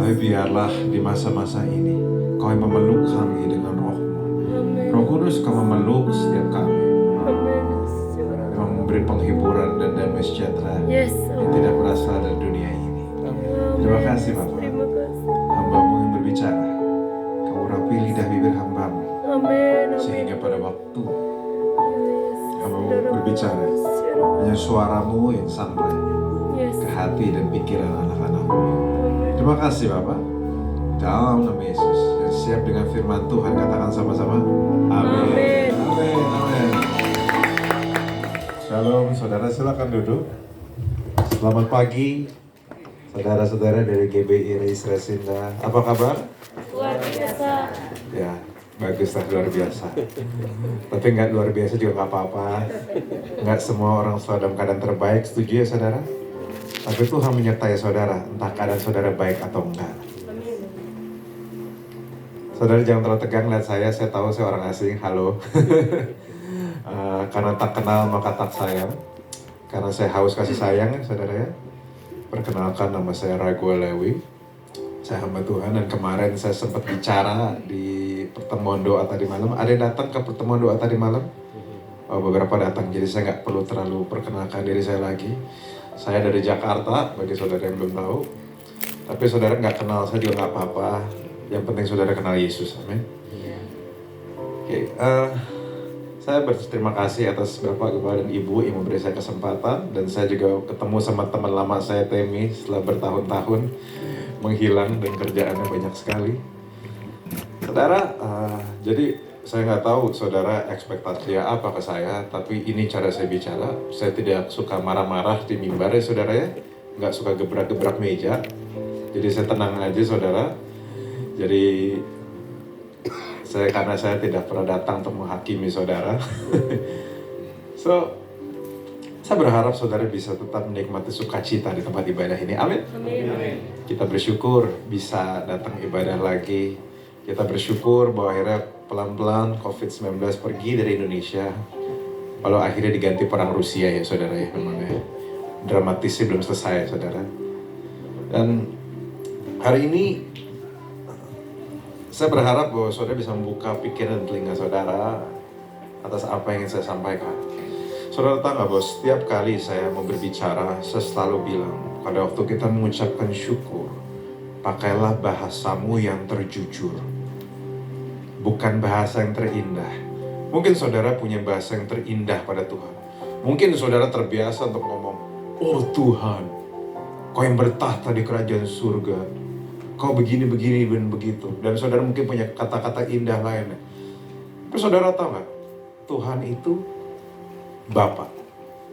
Tapi biarlah di masa-masa ini Kau yang memeluk kami dengan roh-Mu. Roh Kudus, Kau memeluk setiap kami, yang memberi penghiburan dan damai sejahtera yang tidak berasal dari dunia ini. Terima kasih Bapak. Hamba-Mu yang berbicara, Kau urapi lidah bibir hamba-Mu, sehingga pada waktu Hamba-Mu berbicara, hanya suara-Mu yang sampai ke hati dan pikiran anak-anak-Mu. Terima kasih Bapak. Dalam nama Yesus, yang siap dengan firman Tuhan, katakan sama-sama, amin. Amin. Amin. Shalom, saudara, silakan duduk. Selamat pagi, saudara-saudara dari GBI Reis Resinda. Apa kabar? Luar biasa. Ya, baguslah, luar biasa. Tapi nggak luar biasa juga nggak apa-apa. Nggak semua orang selalu dalam keadaan terbaik, setuju ya saudara? Tapi Tuhan menyertai saudara, entah keadaan saudara baik atau enggak. Saudara jangan terlalu tegang lihat saya tahu saya orang asing, halo. Karena tak kenal maka tak sayang. Karena saya haus kasih sayang ya saudara ya. Perkenalkan, nama saya Raguel Lewi. Saya hamba Tuhan, dan kemarin saya sempat bicara di pertemuan doa tadi malam. Ada yang datang ke pertemuan doa tadi malam? Oh, beberapa datang, jadi saya nggak perlu terlalu perkenalkan diri saya lagi. Saya dari Jakarta, bagi saudara yang belum tahu. Tapi saudara nggak kenal saya juga nggak apa-apa. Yang penting saudara kenal Yesus, amin. Oke, saya berterima kasih atas Bapak, Ibu, dan Ibu yang memberi saya kesempatan. Dan saya juga ketemu sama teman lama saya, Temi, setelah bertahun-tahun menghilang dan kerjaannya banyak sekali. Saudara, jadi saya nggak tahu saudara ekspektasinya apa ke saya, tapi ini cara saya bicara. Saya tidak suka marah-marah di mimbar ya saudara ya, nggak suka gebrak-gebrak meja. Jadi saya tenang aja saudara. Jadi karena saya tidak pernah datang untuk menghakimi saudara. So, saya berharap saudara bisa tetap menikmati sukacita di tempat ibadah ini. Amin. Amin. Kita bersyukur bisa datang ibadah lagi. Kita bersyukur bahwa akhirnya pelan-pelan COVID-19 pergi dari Indonesia. Lalu akhirnya diganti perang Rusia ya saudara ya, memang ya. Dramatisnya belum selesai saudara. Dan hari ini saya berharap bahwa saudara bisa membuka pikiran dan telinga saudara atas apa yang ingin saya sampaikan. Saudara tahu nggak bahwa setiap kali saya mau berbicara, saya selalu bilang, pada waktu kita mengucapkan syukur, pakailah bahasamu yang terjujur, bukan bahasa yang terindah. Mungkin saudara punya bahasa yang terindah pada Tuhan. Mungkin saudara terbiasa untuk ngomong, oh Tuhan, Kau yang bertahta di kerajaan surga, Kau begini, dan begitu. Dan saudara mungkin punya kata-kata indah lainnya. Tapi saudara tahu nggak? Tuhan itu Bapa.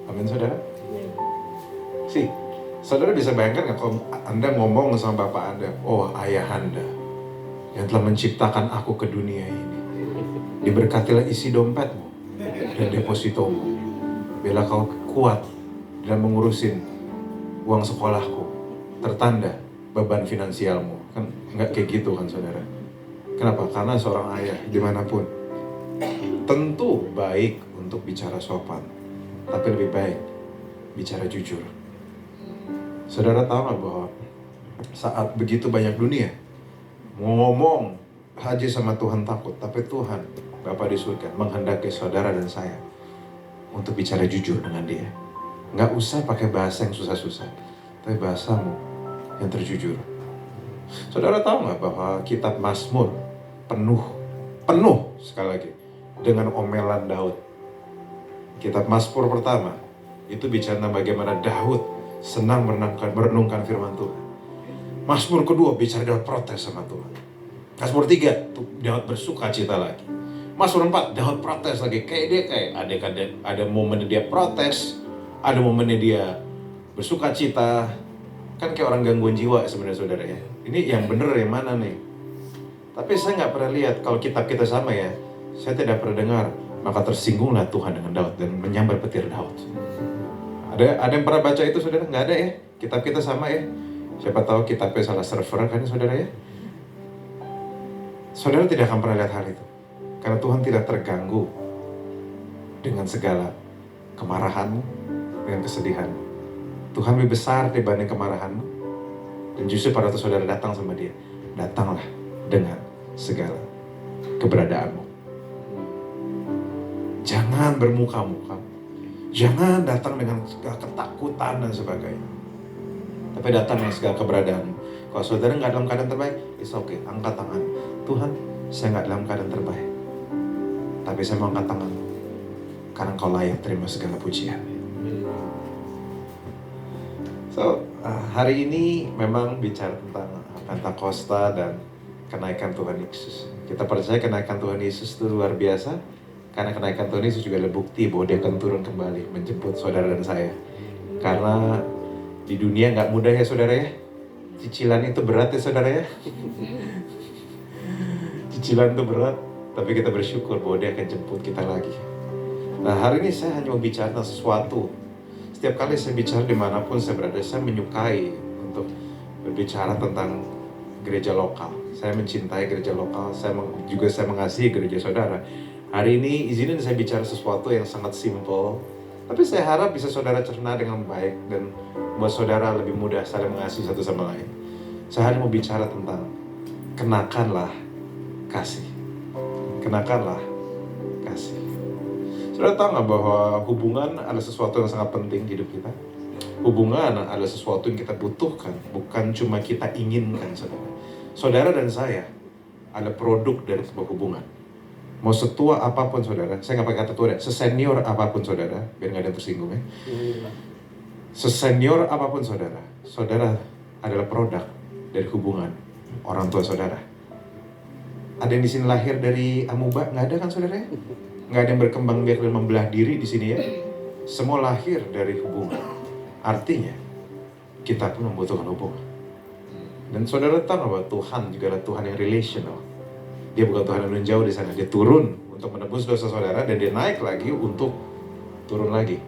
Amin saudara? Saudara bisa bayangkan nggak kalau Anda ngomong sama Bapak Anda, oh Ayah Anda yang telah menciptakan aku ke dunia ini. Diberkatilah isi dompetmu dan depositomu. Bila kau kuat dalam mengurusin uang sekolahku, tertanda beban finansialmu. Kan nggak kayak gitu kan saudara. Kenapa? Karena seorang ayah dimanapun tentu baik untuk bicara sopan, tapi lebih baik bicara jujur. Saudara tahu nggak bahwa saat begitu banyak dunia ngomong haji sama Tuhan takut, tapi Tuhan Bapa di surga menghendaki saudara dan saya untuk bicara jujur dengan Dia. Nggak usah pakai bahasa yang susah-susah, tapi bahasamu yang terjujur. Saudara tahu nggak bahwa kitab Mazmur penuh sekali lagi dengan omelan Daud. Kitab Mazmur pertama itu bicara bagaimana Daud senang merenungkan firman Tuhan. Mazmur kedua bicara Daud protes sama Tuhan. Mazmur 3 Daud bersuka cita lagi. Mazmur 4 Daud protes lagi. Kayak ada momennya dia protes, ada momennya dia bersuka cita. Kan kayak orang gangguan jiwa sebenarnya saudara ya. Ini yang bener yang mana nih? Tapi saya nggak pernah lihat kalau kitab kita sama ya. Saya tidak pernah dengar, maka tersinggunglah Tuhan dengan Daud dan menyambar petir Daud. Ada yang pernah baca itu saudara? Nggak ada ya? Kitab kita sama ya? Siapa tahu kitabnya salah server kan saudara ya? Saudara tidak akan pernah lihat hal itu. Karena Tuhan tidak terganggu dengan segala kemarahanmu, dengan kesedihanmu. Tuhan lebih besar dibanding kemarahanmu. Dan justru pada waktu saudara datang sama dia, datanglah dengan segala keberadaanmu. Jangan bermuka-muka. Jangan datang dengan segala ketakutan dan sebagainya. Tapi datang dengan segala keberadaanmu. Kalau saudara nggak dalam keadaan terbaik, it's okay, angkat tangan. Tuhan, saya nggak dalam keadaan terbaik, tapi saya mau angkat tangan, karena Engkau layak terima segala pujian. So, hari ini memang bicara tentang Pentakosta dan kenaikan Tuhan Yesus. Kita percaya kenaikan Tuhan Yesus itu luar biasa, karena kenaikan Tuhan Yesus juga adalah bukti bahwa Dia akan turun kembali menjemput saudara dan saya. Karena di dunia nggak mudah ya saudara ya. Cicilan itu berat ya saudara ya. Cicilan itu berat, tapi kita bersyukur bahwa Dia akan jemput kita lagi. Nah, hari ini saya hanya mau bicara tentang sesuatu. Setiap kali saya bicara dimanapun saya berada, saya menyukai untuk berbicara tentang gereja lokal. Saya mencintai gereja lokal, saya mengasihi gereja saudara. Hari ini izinin saya bicara sesuatu yang sangat simple, tapi saya harap bisa saudara cerna dengan baik dan buat saudara lebih mudah saling mengasihi satu sama lain. Saya hanya mau bicara tentang kenakanlah kasih. Kenakanlah kasih. Saudara tahu nggak bahwa hubungan adalah sesuatu yang sangat penting di hidup kita? Hubungan adalah sesuatu yang kita butuhkan, bukan cuma kita inginkan, saudara. Saudara dan saya adalah produk dari sebuah hubungan. Mau setua apapun saudara, saya nggak pakai kata tua deh, sesenior apapun saudara, biar nggak ada yang tersinggung ya. Sesenior apapun saudara, saudara adalah produk dari hubungan orang tua saudara. Ada yang di sini lahir dari amuba? Nggak ada kan saudara ya? Nggak ada yang berkembang biak dan membelah diri di sini ya. Semua lahir dari hubungan. Artinya kita pun membutuhkan hubungan. Dan saudara tahu bahwa Tuhan juga adalah Tuhan yang relational. Dia bukan Tuhan yang menjauh di sana. Dia turun untuk menebus dosa saudara dan dia naik lagi untuk turun lagi.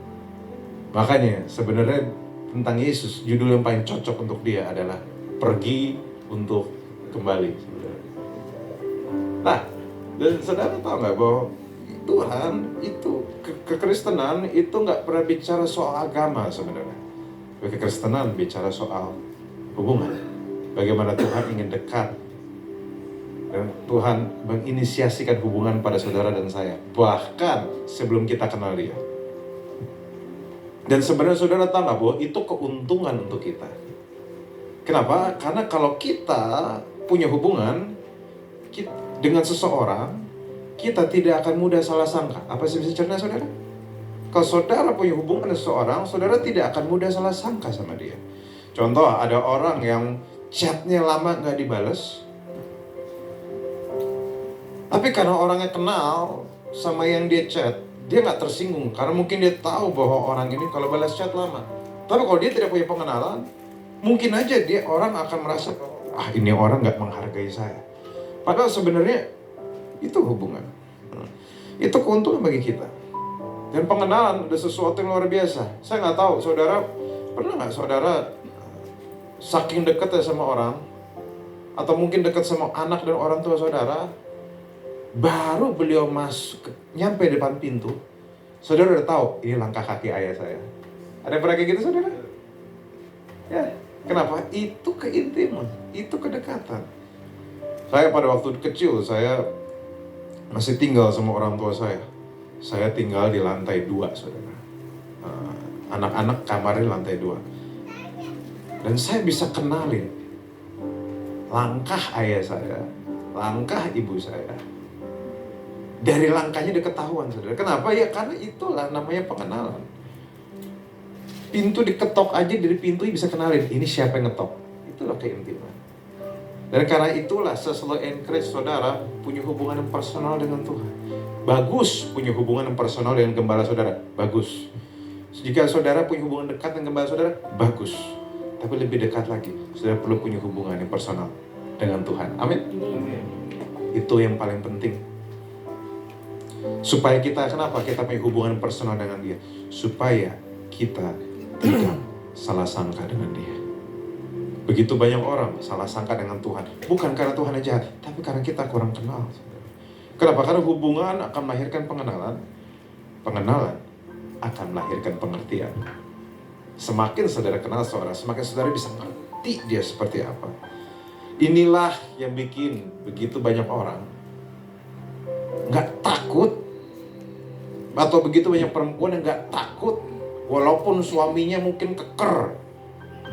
Makanya sebenarnya tentang Yesus, judul yang paling cocok untuk dia adalah pergi untuk kembali. Nah, dan saudara tahu nggak bahwa Tuhan itu kekristenan itu nggak pernah bicara soal agama sebenarnya. Kekristenan bicara soal hubungan. Bagaimana Tuhan ingin dekat. Dan Tuhan menginisiasikan hubungan pada saudara dan saya. Bahkan sebelum kita kenal Dia. Dan sebenarnya saudara tahu nggak bahwa itu keuntungan untuk kita. Kenapa? Karena kalau kita punya hubungan dengan seseorang, kita tidak akan mudah salah sangka. Apa sih bisa cerita saudara? Kalau saudara punya hubungan dengan seseorang, saudara tidak akan mudah salah sangka sama dia. Contoh, ada orang yang chatnya lama nggak dibales, tapi karena orangnya kenal sama yang dia chat, dia nggak tersinggung. Karena mungkin dia tahu bahwa orang ini kalau balas chat lama. Tapi kalau dia tidak punya pengenalan, mungkin aja orang akan merasa, ini orang nggak menghargai saya. Padahal sebenarnya itu hubungan. Itu keuntungan bagi kita. Dan pengenalan ada sesuatu yang luar biasa. Saya nggak tahu, saudara pernah nggak saudara saking dekatnya sama orang, atau mungkin dekat sama anak dan orang tua saudara, baru beliau nyampe depan pintu, saudara udah tahu ini langkah kaki ayah saya. Ada yang pernah kayak gitu saudara? Ya, kenapa? Itu keintiman, itu kedekatan. Saya pada waktu kecil, saya masih tinggal sama orang tua saya. Saya tinggal di lantai 2 saudara. Anak-anak kamarnya lantai 2. Dan saya bisa kenalin langkah ayah saya, langkah ibu saya. Dari langkahnya udah ketahuan saudara. Kenapa? Ya karena itulah namanya pengenalan. Pintu diketok aja, dari pintu bisa kenalin ini siapa yang ngetok. Itulah keintiman. Dan karena itulah saya selalu encourage saudara punya hubungan yang personal dengan Tuhan. Bagus punya hubungan yang personal dengan gembala saudara. Bagus. Jika saudara punya hubungan dekat dengan gembala saudara, bagus. Tapi lebih dekat lagi, saudara perlu punya hubungan yang personal dengan Tuhan. Amin. Itu yang paling penting. Supaya kita, kenapa kita punya hubungan personal dengan Dia? Supaya kita tidak salah sangka dengan Dia. Begitu banyak orang salah sangka dengan Tuhan. Bukan karena Tuhan yang jahat, tapi karena kita kurang kenal. Kenapa? Karena hubungan akan melahirkan pengenalan. Pengenalan akan melahirkan pengertian. Semakin saudara kenal seorang, semakin saudara bisa hati dia seperti apa. Inilah yang bikin begitu banyak orang nggak takut, atau begitu banyak perempuan yang nggak takut walaupun suaminya mungkin keker,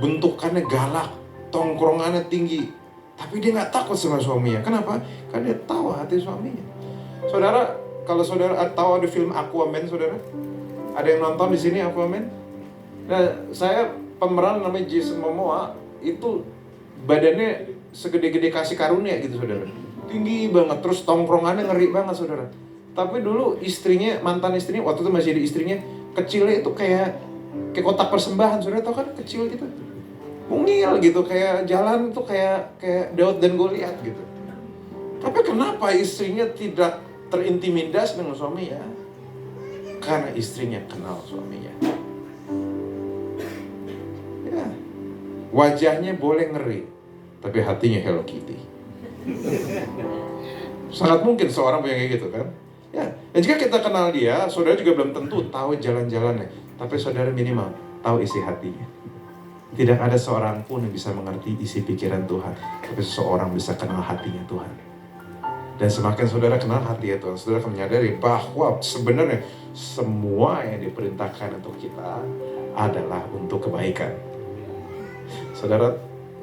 bentukannya galak, tongkrongannya tinggi, tapi dia nggak takut sama suaminya. Kenapa? Karena dia tahu hati suaminya. Saudara, kalau saudara tahu ada film Aquaman, saudara, ada yang nonton di sini Aquaman? Nah, saya pemeran namanya Jason Momoa itu badannya segede-gede kasih karunia gitu, saudara. Tinggi banget, terus tongkrongannya ngeri banget, saudara. Tapi dulu istrinya, mantan istrinya, waktu itu masih ada istrinya, kecilnya itu kayak kotak persembahan, saudara tahu kan, kecil gitu. Mungil gitu, kayak jalan tuh kayak Daud dan Goliat gitu. Tapi kenapa istrinya tidak terintimidasi dengan suaminya? Karena istrinya kenal suaminya. Ya, wajahnya boleh ngeri, tapi hatinya Hello Kitty. Sangat mungkin seorang punya kayak gitu kan? Ya, dan jika kita kenal dia, saudara juga belum tentu tahu jalan-jalannya, tapi saudara minimal tahu isi hatinya. Tidak ada seorang pun yang bisa mengerti isi pikiran Tuhan, tapi seseorang bisa kenal hatinya Tuhan. Dan semakin saudara kenal hatinya Tuhan, saudara akan menyadari bahwa sebenarnya semua yang diperintahkan untuk kita adalah untuk kebaikan. Saudara,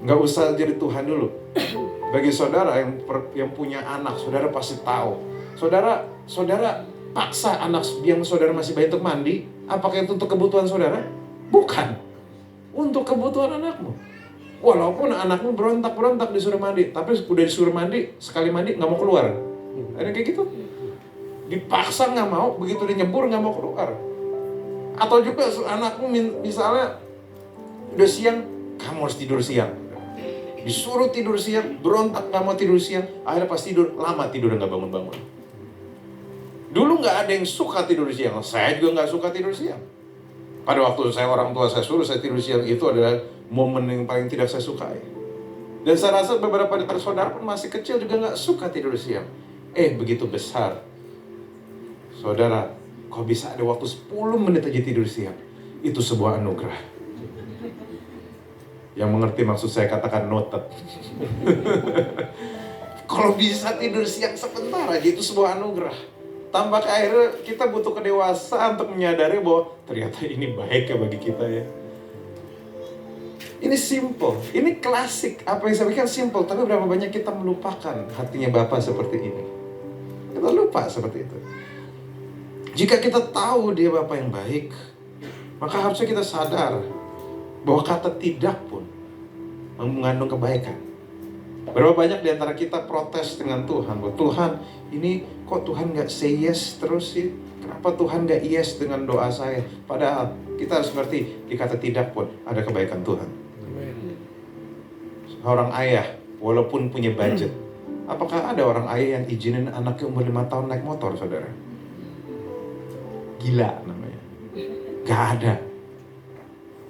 nggak usah jadi Tuhan dulu. Bagi saudara yang punya anak, saudara pasti tahu. Saudara paksa anak yang saudara masih bayi untuk mandi, apakah itu untuk kebutuhan saudara? Bukan. Untuk kebutuhan anakmu. Walaupun anakmu berontak disuruh mandi, tapi udah disuruh mandi, sekali mandi nggak mau keluar. Ada kayak gitu. Dipaksa nggak mau, begitu dia nyebur nggak mau keluar. Atau juga anakmu misalnya udah siang, kamu harus tidur siang. Disuruh tidur siang, berontak nggak mau tidur siang, akhirnya pas tidur, lama tidur nggak bangun-bangun. Dulu nggak ada yang suka tidur siang, saya juga nggak suka tidur siang. Pada waktu orang tua saya suruh saya tidur siang, itu adalah momen yang paling tidak saya sukai. Dan saya rasa beberapa dari saudara pun masih kecil juga nggak suka tidur siang. Begitu besar, saudara, kok bisa ada waktu 10 menit aja tidur siang? Itu sebuah anugerah. Yang mengerti maksud saya katakan noted. Kalau bisa tidur siang sebentar aja, itu sebuah anugerah. Tambah ke akhirnya kita butuh kedewasaan untuk menyadari bahwa ternyata ini baik ya bagi kita ya. Ini simple, ini klasik. Apa yang saya pikirkan simple, tapi berapa banyak kita melupakan hatinya Bapa seperti ini. Kita lupa seperti itu. Jika kita tahu dia Bapa yang baik, maka harusnya kita sadar bahwa kata tidak pun mengandung kebaikan. Berapa banyak di antara kita protes dengan Tuhan, bahwa Tuhan, ini kok Tuhan gak say yes terus sih? Kenapa Tuhan gak yes dengan doa saya? Padahal kita harus ngerti, di kata tidak pun ada kebaikan Tuhan. Seorang ayah, walaupun punya budget, apakah ada orang ayah yang izinin anaknya umur 5 tahun naik motor, saudara? Gila namanya. Gak ada.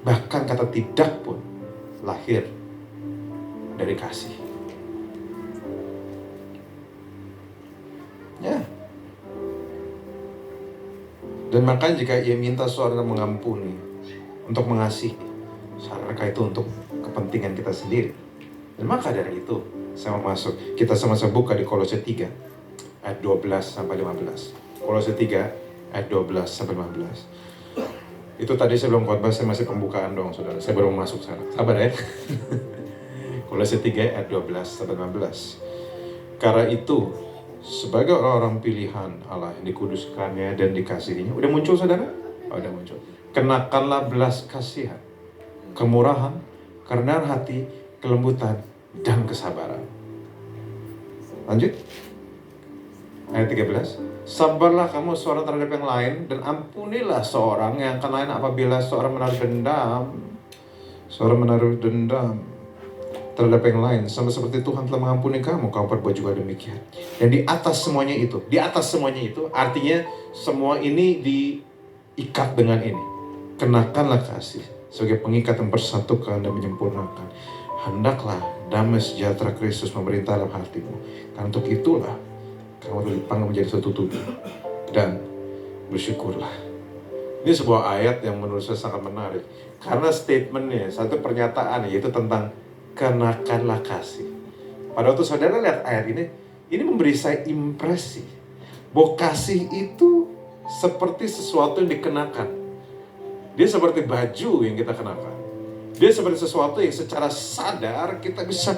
Bahkan kata tidak pun lahir dari kasih. Ya. Dan makanya jika ia minta seorang mengampuni, untuk mengasihi, seharusnya itu untuk kepentingan kita sendiri. Dan maka dari itu, saya mau masuk, kita sama-sama buka di Kolose 3 ayat 12 sampai 15. Kolose 3 ayat 12 sampai 15. Itu tadi saya belum khotbah, saya masih pembukaan dong, saudara. Saya baru masuk sana. Sabar ya. Kolose 3 ayat 12 sampai 15. Karena itu, sebagai orang-orang pilihan Allah yang dikuduskannya dan dikasihinya. Udah muncul, saudara? Udah muncul. Kenakanlah belas kasihan, kemurahan, kerendahan hati, kelembutan, dan kesabaran. Lanjut. Ayat 13. Sabarlah kamu seorang terhadap yang lain, dan ampunilah seorang yang akan lain apabila seorang menaruh dendam terhadap yang lain, sama seperti Tuhan telah mengampuni kamu perbuat juga demikian. Dan di atas semuanya itu artinya semua ini diikat dengan ini. Kenakanlah kasih sebagai pengikat yang mempersatukan dan menyempurnakan. Hendaklah damai sejahtera Kristus memerintah dalam hatimu. Karena untuk itulah kamu dipanggil menjadi satu tubuh, dan bersyukurlah. Ini sebuah ayat yang menurut saya sangat menarik, karena statementnya, satu pernyataan, yaitu tentang kenakanlah kasih. Pada waktu saudara lihat ayat ini memberi saya impresi bahwa kasih itu seperti sesuatu yang dikenakan. Dia seperti baju yang kita kenakan. Dia seperti sesuatu yang secara sadar kita bisa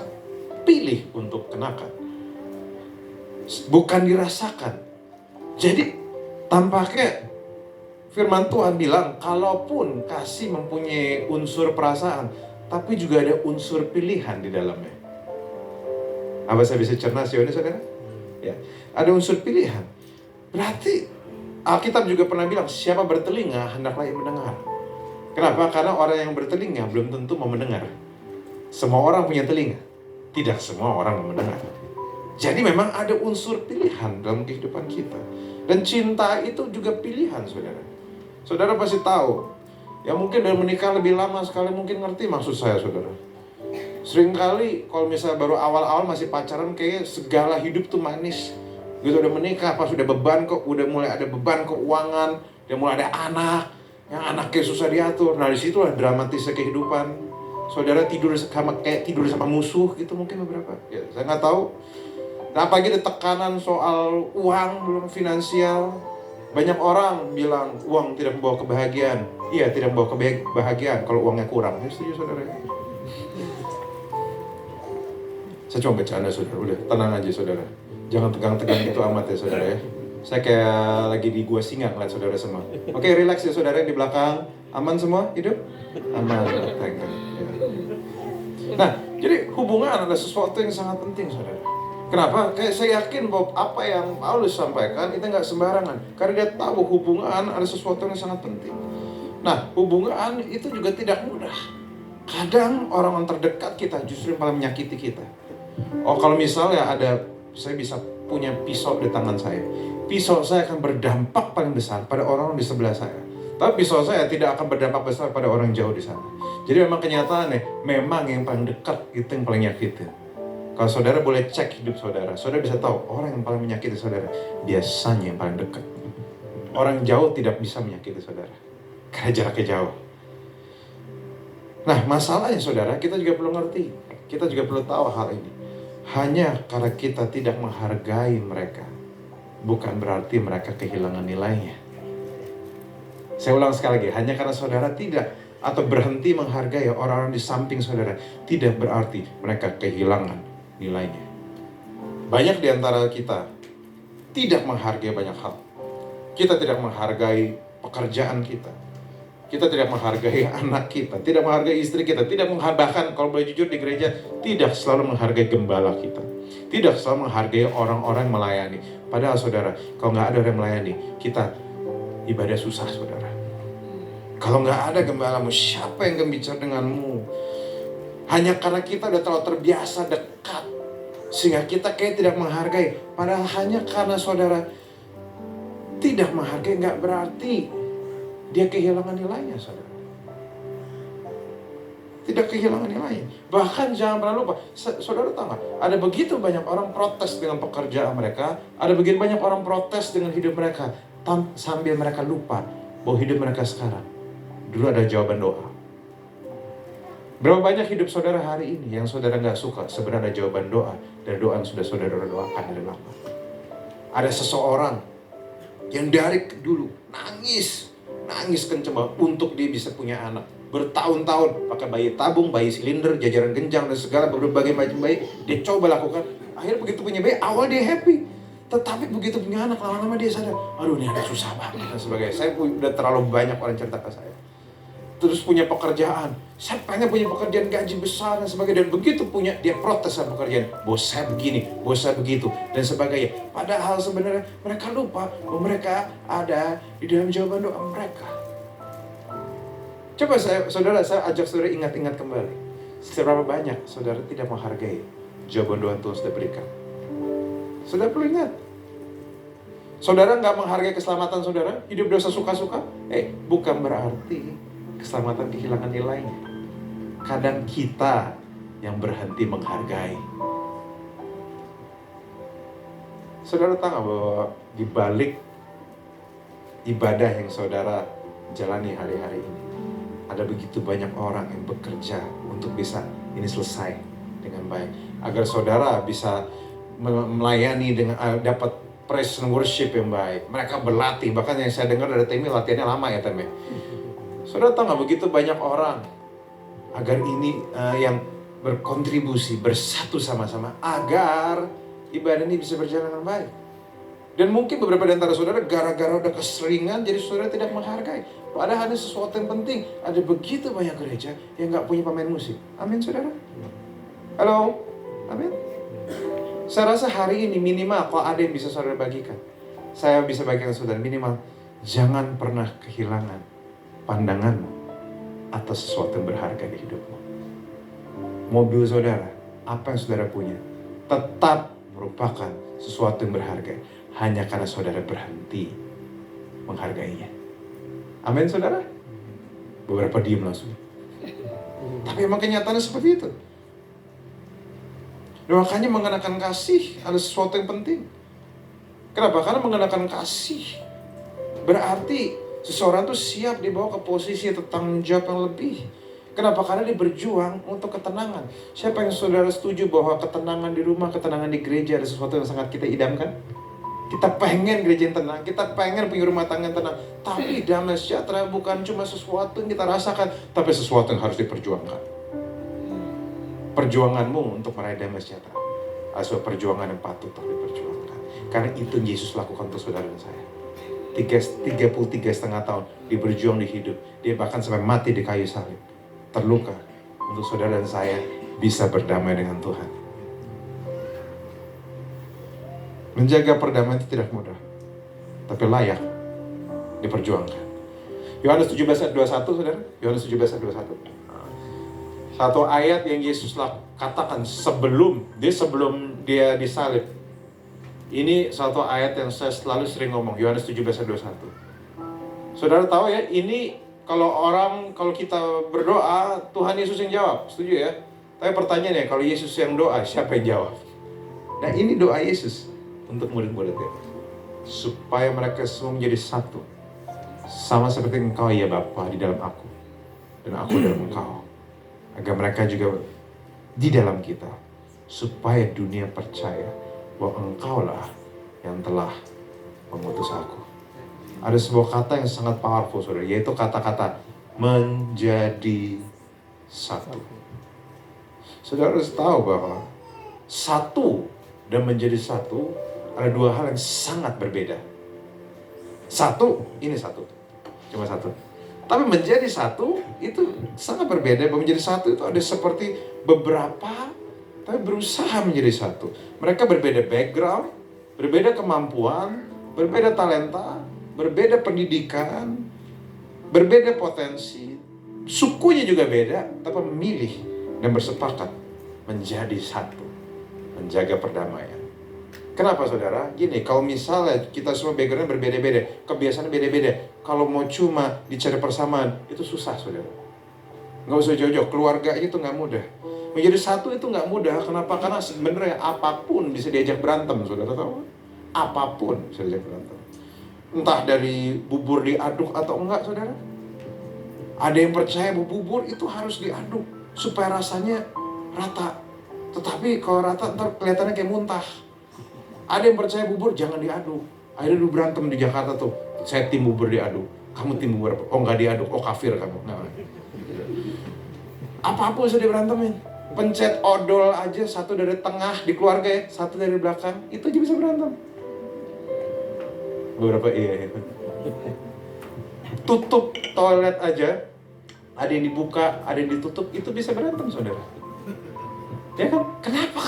pilih untuk kenakan. Bukan dirasakan. Jadi tampaknya firman Tuhan bilang, kalaupun kasih mempunyai unsur perasaan, tapi juga ada unsur pilihan di dalamnya. Apa saya bisa cerna sih ini saudara? Ya, ada unsur pilihan. Berarti Alkitab juga pernah bilang, siapa bertelinga hendaklah ia mendengar. Kenapa? Karena orang yang bertelinga belum tentu mau mendengar. Semua orang punya telinga, tidak semua orang mau mendengar. Jadi memang ada unsur pilihan dalam kehidupan kita. Dan cinta itu juga pilihan, saudara. Saudara pasti tahu, ya mungkin dari menikah lebih lama sekali mungkin ngerti maksud saya, saudara. Seringkali kalau misalnya baru awal-awal masih pacaran, kayak segala hidup tuh manis. Gitu udah menikah, pas udah mulai ada beban keuangan, udah mulai ada anak, yang anaknya susah diatur. Nah disitulah dramatisnya kehidupan. Saudara tidur sama musuh gitu mungkin beberapa. Ya saya nggak tahu. Nah, apalagi ada tekanan soal uang, belum finansial. Banyak orang bilang uang tidak membawa kebahagiaan. Iya, tidak membawa kebahagiaan kalau uangnya kurang. Ini setuju saudara? Saya cuma bercanda saudara, udah tenang aja saudara. Jangan tegang-tegang gitu amat ya saudara ya. Saya kayak lagi di gua singa ngeliat saudara semua. Oke, relax ya saudara di belakang. Aman semua hidup? Aman. Ya. Nah, jadi hubungan adalah sesuatu yang sangat penting saudara. Kenapa? Kayak saya yakin bahwa apa yang Paulus sampaikan itu nggak sembarangan. Karena dia tahu hubungan ada sesuatu yang sangat penting. Nah, hubungan itu juga tidak mudah. Kadang orang terdekat kita justru yang paling menyakiti kita. Oh, kalau misalnya saya bisa punya pisau di tangan saya. Pisau saya akan berdampak paling besar pada orang di sebelah saya. Tapi pisau saya tidak akan berdampak besar pada orang jauh di sana. Jadi memang kenyataannya, memang yang paling dekat itu yang paling nyakitin. Kalau saudara boleh cek hidup saudara bisa tahu orang yang paling menyakiti saudara biasanya yang paling dekat. Orang jauh tidak bisa menyakiti saudara karena jaraknya jauh. Nah masalahnya saudara, kita juga perlu ngerti, kita juga perlu tahu hal ini. Hanya karena kita tidak menghargai mereka, bukan berarti mereka kehilangan nilainya. Saya ulang sekali lagi, hanya karena saudara tidak atau berhenti menghargai orang-orang di samping saudara, tidak berarti mereka kehilangan nilainya. Banyak di antara kita tidak menghargai banyak hal. Kita tidak menghargai pekerjaan kita. Kita tidak menghargai anak kita, tidak menghargai istri kita, tidak bahkan kalau boleh jujur di gereja tidak selalu menghargai gembala kita. Tidak selalu menghargai orang-orang melayani. Padahal saudara, kalau nggak ada orang melayani, kita ibadah susah saudara. Kalau nggak ada gembalamu, siapa yang akan bicara denganmu? Hanya karena kita udah terlalu terbiasa dekat, sehingga kita kayak tidak menghargai. Padahal hanya karena saudara tidak menghargai, nggak berarti dia kehilangan nilainya, saudara. Tidak kehilangan nilainya. Bahkan jangan pernah lupa, saudara tahu nggak? Ada begitu banyak orang protes dengan pekerjaan mereka, ada begitu banyak orang protes dengan hidup mereka, sambil mereka lupa bahwa hidup mereka sekarang dulu ada jawaban doa. Berapa banyak hidup saudara hari ini yang saudara nggak suka, sebenarnya ada jawaban doa dari doa yang sudah saudara doakan dari lama. Ada seseorang yang dari dulu nangis kenceng banget untuk dia bisa punya anak. Bertahun-tahun pakai bayi tabung, bayi silinder, jajaran genjang dan segala berbagai macam bayi dia coba lakukan. Akhirnya begitu punya bayi, awal dia happy. Tetapi begitu punya anak, lama-lama dia sadar, aduh ini anak susah banget dan sebagainya. Saya udah terlalu banyak orang cerita ke saya. Terus punya pekerjaan, saya pengen punya pekerjaan gaji besar dan sebagainya. Dan begitu punya, dia protes sama pekerjaan. Bos saya begini, bos saya begitu, dan sebagainya. Padahal sebenarnya mereka lupa bahwa mereka ada di dalam jawaban doa mereka. Coba saya ajak saudara ingat-ingat kembali. Seberapa banyak saudara tidak menghargai jawaban doa yang Tuhan sudah berikan. Saudara perlu ingat. Saudara nggak menghargai keselamatan saudara, hidup dosa suka-suka. Bukan berarti keselamatan kehilangan nilainya. Kadang kita yang berhenti menghargai. Saudara tahu bahwa di balik ibadah yang saudara jalani hari-hari ini, ada begitu banyak orang yang bekerja untuk bisa ini selesai. dengan baik. Agar saudara bisa melayani dengan dapat praise and worship yang baik. Mereka berlatih, bahkan yang saya dengar dari Temi latihannya lama ya Temi. Saudara tahu nggak, begitu banyak orang agar ini yang berkontribusi, bersatu sama-sama agar ibadah ini bisa berjalan dengan baik. Dan mungkin beberapa di antara saudara gara-gara udah keseringan jadi saudara tidak menghargai. Padahal ada sesuatu yang penting. Ada begitu banyak gereja yang nggak punya pemain musik. Amin saudara. Halo, amin. Saya rasa hari ini minimal kalau ada yang bisa saudara bagikan, saya bisa bagikan saudara minimal jangan pernah kehilangan pandanganmu atas sesuatu yang berharga di hidupmu. Mobil saudara, apa yang saudara punya, tetap merupakan sesuatu yang berharga hanya karena saudara berhenti menghargainya. Amin saudara? Beberapa diem langsung. Tapi emang kenyataannya seperti itu. Dan makanya mengenakan kasih ada sesuatu yang penting. Kenapa? Karena mengenakan kasih berarti seseorang tuh siap dibawa ke posisi tanggung jawab yang lebih. Kenapa? Karena dia berjuang untuk ketenangan. Siapa yang saudara setuju bahwa ketenangan di rumah, ketenangan di gereja ada sesuatu yang sangat kita idamkan? Kita pengen gereja yang tenang, kita pengen punya rumah tangga yang tenang. Tapi damai sejahtera bukan cuma sesuatu yang kita rasakan, tapi sesuatu yang harus diperjuangkan. Perjuanganmu untuk meraih damai sejahtera adalah perjuangan yang patut untuk diperjuangkan. Karena itu yang Yesus lakukan untuk saudara dan saya. 33,5 tahun dia berjuang di hidup. Dia bahkan sampai mati di kayu salib, terluka untuk saudara dan saya bisa berdamai dengan Tuhan. Menjaga perdamaian itu tidak mudah, tapi layak diperjuangkan. Yohanes 17 ayat 21 saudara. Yohanes 17 ayat 21. Satu ayat yang Yesus katakan sebelum dia disalib. Ini satu ayat yang saya selalu sering ngomong, Yohanes 17 ayat 21. Saudara tahu ya, ini kalau kita berdoa, Tuhan Yesus yang jawab, setuju ya? Tapi pertanyaannya, kalau Yesus yang doa, siapa yang jawab? Nah ini doa Yesus untuk murid-muridnya, supaya mereka semua menjadi satu, sama seperti Engkau ya Bapa di dalam aku, dan aku dalam Engkau, agar mereka juga di dalam kita, supaya dunia percaya bahwa Engkaulah yang telah mengutus aku. Ada sebuah kata yang sangat powerful saudara, yaitu kata-kata menjadi satu. Saudara harus tahu bahwa satu dan menjadi satu ada dua hal yang sangat berbeda. Satu, ini satu, cuma satu. Tapi menjadi satu itu sangat berbeda. Menjadi satu itu ada seperti beberapa, tapi berusaha menjadi satu. Mereka berbeda background, berbeda kemampuan, berbeda talenta, berbeda pendidikan, berbeda potensi, sukunya juga beda, tapi memilih dan bersepakat menjadi satu, menjaga perdamaian. Kenapa saudara? Gini, kalau misalnya kita semua background berbeda-beda, kebiasaan beda-beda, kalau mau cuma dicari persamaan, itu susah saudara. Nggak usah jauh-jauh, keluarga itu nggak mudah. Menjadi satu itu nggak mudah, kenapa? Karena sebenarnya apapun bisa diajak berantem, saudara tahu? Apapun bisa diajak berantem. Entah dari bubur diaduk atau enggak, saudara. Ada yang percaya bahwa bubur itu harus diaduk supaya rasanya rata. Tetapi kalau rata ntar kelihatannya kayak muntah. Ada yang percaya bubur jangan diaduk. Akhirnya dulu berantem di Jakarta tuh. Saya tim bubur diaduk, kamu tim bubur apa? Oh nggak diaduk, oh kafir kamu. Nah, apapun sudah berantemin. Pencet odol aja, satu dari tengah di keluarga ya, satu dari belakang, itu aja bisa berantem. Beberapa iya. Tutup toilet aja, ada yang dibuka, ada yang ditutup, itu bisa berantem saudara. Ya kan? Kenapa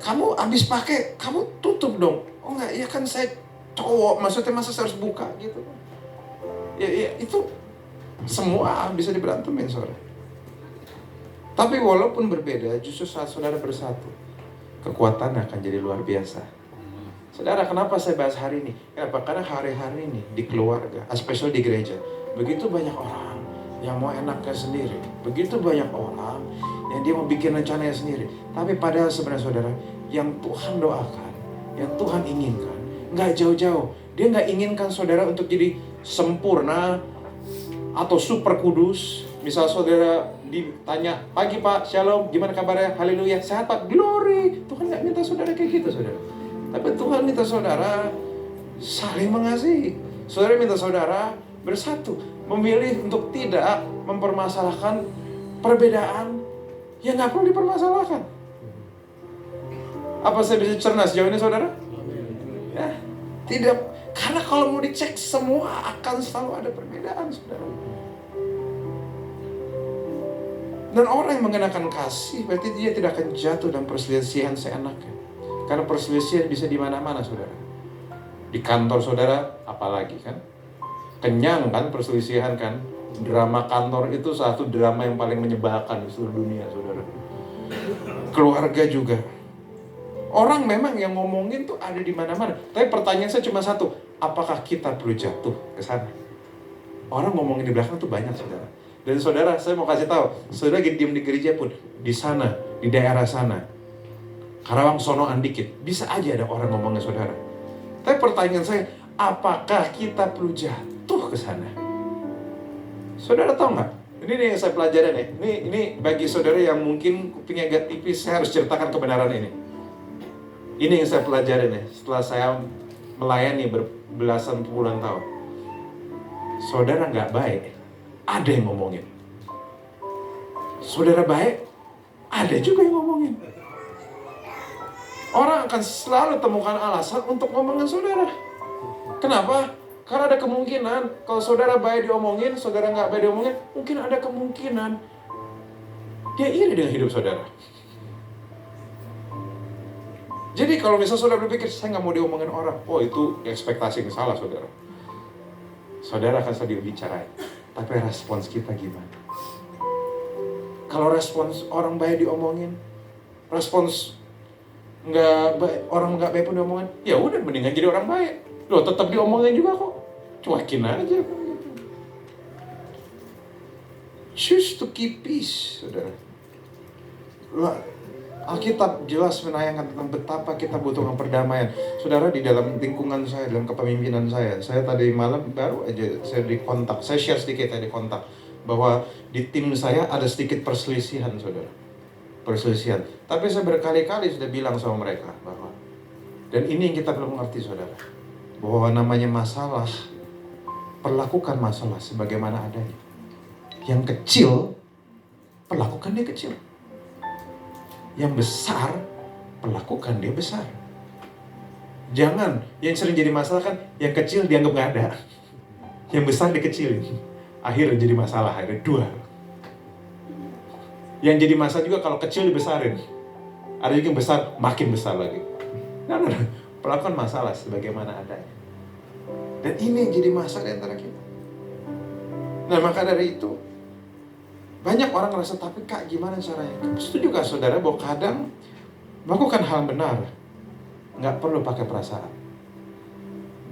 kamu habis pakai, kamu tutup dong? Oh enggak, ya kan saya cowok, maksudnya masa saya harus buka gitu. Ya itu semua bisa diberantemin saudara. Tapi walaupun berbeda, justru saat saudara bersatu, kekuatannya akan jadi luar biasa. Saudara, kenapa saya bahas hari ini? Kenapa? Karena hari-hari ini di keluarga, especially di gereja, begitu banyak orang yang mau enaknya sendiri. Begitu banyak orang yang dia mau bikin rencananya sendiri. Tapi padahal sebenarnya saudara, yang Tuhan doakan, yang Tuhan inginkan, nggak jauh-jauh. Dia nggak inginkan saudara untuk jadi sempurna atau super kudus. Misal saudara ditanya, pagi Pak, shalom, gimana kabarnya? Haleluya, sehat Pak, glory. Tuhan gak minta saudara kayak gitu saudara. Tapi Tuhan minta saudara saling mengasihi. Saudara minta saudara bersatu, memilih untuk tidak mempermasalahkan perbedaan yang gak perlu dipermasalahkan. Apa saya bisa cerna sejauh ini saudara? Ya, tidak. Karena kalau mau dicek, semua akan selalu ada perbedaan saudara. Dan orang yang mengenakan kasih, berarti dia tidak akan jatuh dalam perselisihan seenaknya. Karena perselisihan bisa di mana-mana saudara. Di kantor saudara, apalagi kan? Kenyang kan perselisihan kan? Drama kantor itu satu drama yang paling menyebalkan di seluruh dunia saudara. Keluarga juga. Orang memang yang ngomongin tuh ada di mana-mana. Tapi pertanyaan saya cuma satu, apakah kita perlu jatuh ke sana? Orang ngomongin di belakang tuh banyak saudara. Dan saudara, saya mau kasih tahu, saudara diem di gereja pun, di sana, di daerah sana, Karawang sonoan dikit, bisa aja ada orang ngomongin saudara. Tapi pertanyaan saya, apakah kita perlu jatuh ke sana? Saudara tahu nggak? Ini nih yang saya pelajarin nih. Ini bagi saudara yang mungkin kupingnya agak tipis, saya harus ceritakan kebenaran ini. Ini yang saya pelajarin nih, setelah saya melayani berbelasan puluhan tahun. Saudara nggak baik, ada yang ngomongin. Saudara baik, ada juga yang ngomongin. Orang akan selalu temukan alasan untuk ngomongin saudara. Kenapa? Karena ada kemungkinan kalau saudara baik diomongin, saudara nggak baik diomongin, mungkin ada kemungkinan dia iri dengan hidup saudara. Jadi kalau misalnya saudara berpikir, saya nggak mau diomongin orang, oh itu ekspektasi yang salah saudara. Saudara akan selalu dibicarain. Tapi respons kita gimana? Kalau respons orang baik diomongin, respons orang nggak baik pun diomongin, ya udah mendingan jadi orang baik. Loh tetap diomongin juga kok, cuekin aja. Choose to keep peace, saudara. Alkitab jelas menayangkan tentang betapa kita butuhkan perdamaian. Saudara, di dalam lingkungan saya, dalam kepemimpinan saya tadi malam baru aja saya dikontak, saya share sedikit di kontak bahwa di tim saya ada sedikit perselisihan saudara. Perselisihan. Tapi saya berkali-kali sudah bilang sama mereka bahwa, dan ini yang kita perlu mengerti saudara, bahwa namanya masalah, perlakukan masalah sebagaimana adanya. Yang kecil, perlakukan dia kecil. Yang besar, perlakukan dia besar. Jangan, yang sering jadi masalah kan, yang kecil dianggap gak ada, yang besar dikecilin. Akhirnya jadi masalah, ada dua. Yang jadi masalah juga kalau kecil dibesarin. Ada juga yang besar, makin besar lagi. Nah, perlakukan masalah sebagaimana adanya. Dan ini yang jadi masalah di antara kita. Nah, maka dari itu, banyak orang ngerasa, tapi Kak gimana caranya? Setuju gak saudara bahwa kadang melakukan hal yang benar gak perlu pakai perasaan.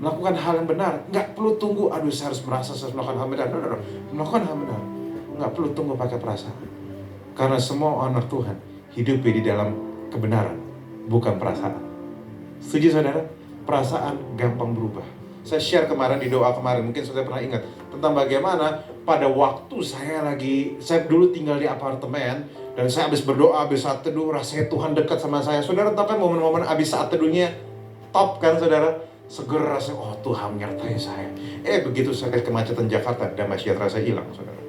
Melakukan hal yang benar gak perlu tunggu, aduh saya harus merasa saya melakukan hal yang benar. No. Melakukan hal yang benar gak perlu tunggu pakai perasaan. Karena semua anak Tuhan hidup di dalam kebenaran, bukan perasaan. Setuju saudara? Perasaan gampang berubah. Saya share kemarin di doa kemarin, mungkin saudara pernah ingat tentang bagaimana pada waktu saya dulu tinggal di apartemen dan saya habis berdoa, habis saat teduh, rasanya Tuhan dekat sama saya. Saudara tahu kan momen-momen habis saat teduhnya top kan saudara? Segera rasanya, oh Tuhan menyertai saya. Begitu saya ke kemacetan Jakarta, damai sejahtera saya hilang saudara.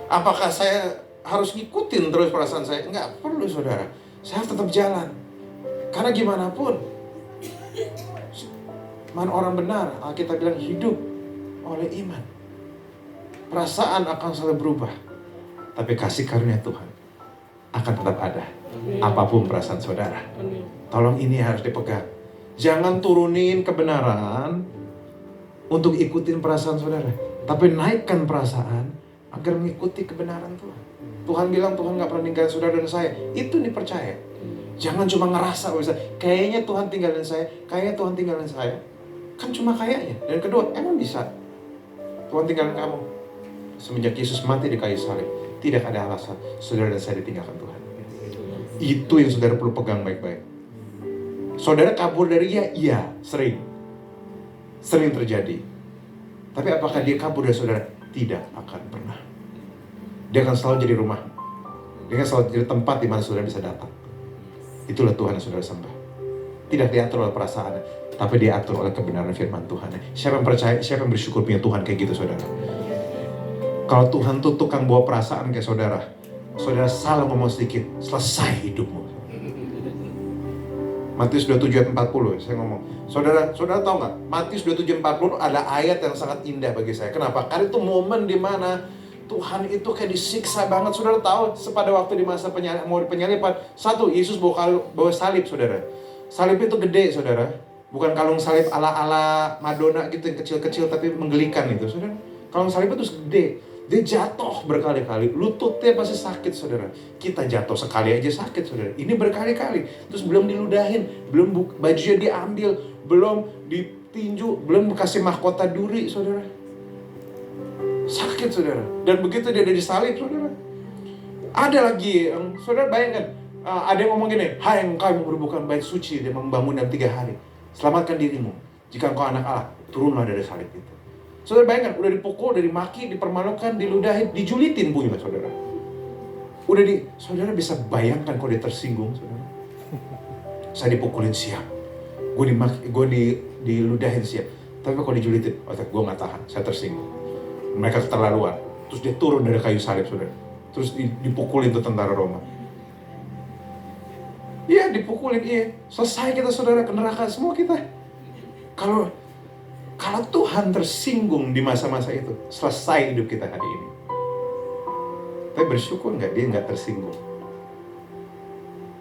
Apakah saya harus ngikutin terus perasaan saya? Enggak perlu saudara. Saya harus tetap jalan. Karena gimana pun, orang benar, Alkitab bilang hidup oleh iman. Perasaan akan selalu berubah, tapi kasih karunia Tuhan akan tetap ada. Apapun perasaan saudara, tolong ini harus dipegang. Jangan turunin kebenaran untuk ikutin perasaan saudara, tapi naikkan perasaan agar mengikuti kebenaran Tuhan. Tuhan bilang Tuhan gak pernah ninggalin saudara dan saya. Itu dipercaya. Jangan cuma ngerasa kayaknya Tuhan tinggalin saya, kayaknya Tuhan tinggalin saya. Kan cuma kayaknya. Dan kedua, emang bisa Tuhan tinggalin kamu? Semenjak Yesus mati di kayu salib, tidak ada alasan saudara dan saya ditinggalkan Tuhan. Itu yang saudara perlu pegang baik-baik. Saudara kabur dari dia? Iya, sering terjadi. Tapi apakah dia kabur dari saudara? Tidak akan pernah. Dia akan selalu jadi rumah. Dia akan selalu jadi tempat di mana saudara bisa datang. Itulah Tuhan yang saudara sembah. Tidak diatur oleh perasaan, tapi diatur oleh kebenaran firman Tuhan. Siapa yang percaya, siapa yang bersyukur punya Tuhan kayak gitu, saudara? Kalau Tuhan tuh tukang bawa perasaan kayak saudara, saudara salah ngomong sedikit, selesai hidupmu. Matius 27 ayat 40, saya ngomong. Saudara tahu nggak? Matius 27 ayat 40 ada ayat yang sangat indah bagi saya. Kenapa? Karena itu momen di mana Tuhan itu kayak disiksa banget. Saudara tahu, pada waktu di masa penyalipan, satu, Yesus bawa salib, saudara. Salib itu gede, saudara. Bukan kalung salib ala-ala Madonna gitu yang kecil-kecil tapi menggelikan itu, saudara. Kalung salib itu gede. Dia jatuh berkali-kali, lututnya pasti sakit, saudara. Kita jatuh sekali aja sakit, saudara. Ini berkali-kali. Terus belum diludahin, belum bajunya diambil, belum ditinju, belum kasih mahkota duri, saudara. Sakit, saudara. Dan begitu dia ada disalib, saudara. Ada lagi yang, saudara bayangkan, ada yang ngomong gini, hai engkau yang merubuhkan bait suci dan membangun dalam 3 hari. Selamatkan dirimu. Jika engkau anak Allah, turunlah dari salib itu. Saudara bayangkan, udah dipukul, udah dimaki, dipermalukan, diludahin, dijulitin punya saudara. Saudara bisa bayangkan kalau dia tersinggung, saudara. Saya dipukulin siap, gue diludahin siap. Tapi kalau dijulitin, gue nggak tahan, saya tersinggung. Mereka keterlaluan. Terus dia turun dari kayu salib, saudara. Terus dipukulin tuh tentara Roma. Iya, dipukulin, iya. Selesai kita, saudara, ke neraka semua kita. Kalau Tuhan tersinggung di masa-masa itu, selesai hidup kita hari ini. Tapi bersyukur nggak dia nggak tersinggung?